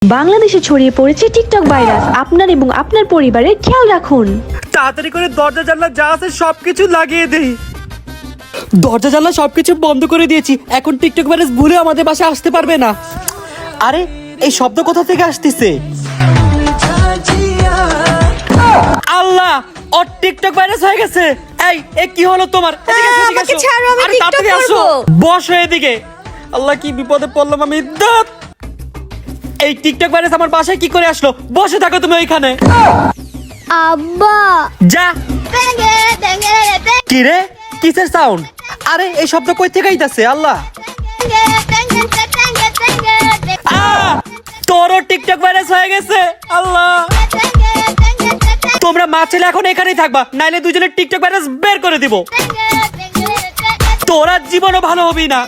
বাংলাদেশে ছড়িয়ে পড়েছে টিকটক ভাইরাস। আপনার এবং আপনার পরিবারের খেয়াল রাখুন। তাড়াতাড়ি করে দরজা জানলা যা আছে সবকিছু লাগিয়ে দেই। দরজা জানলা সবকিছু বন্ধ করে দিয়েছি, এখন টিকটক ভাইরাস ভুলে আমাদের বাসায় আসতে পারবে না। আরে এই শব্দ কোথা থেকে আসতেছে? আল্লাহ, ওর টিকটক ভাইরাস হয়ে গেছে। এই কি হলো তোমার? আমাকে ছাড়ো, আমি আরে টিকটক তাড়াতাড়ি আসো, করব। বসো এদিকে। আল্লাহ, কি বিপদে পড়লাম আমি। দাঁত, এই টিকটক ভাইরাস আমার বাসায় কি করে আসলো? বসে থাকো তুমি ওইখানে। আব্বা যা। কি রে, কিসের সাউন্ড? আরে এই শব্দ কই থেকে আইতাছে? আল্লাহ, তোরও টিকটক ভাইরাস হয়ে গেছে। আল্লাহ, তোমরা মা ছেলে এখন এখানেই থাকবা, নাইলে দুজনের টিকটক ভাইরাস বের করে দিব। তোরা জীবনও ভালো হবি না।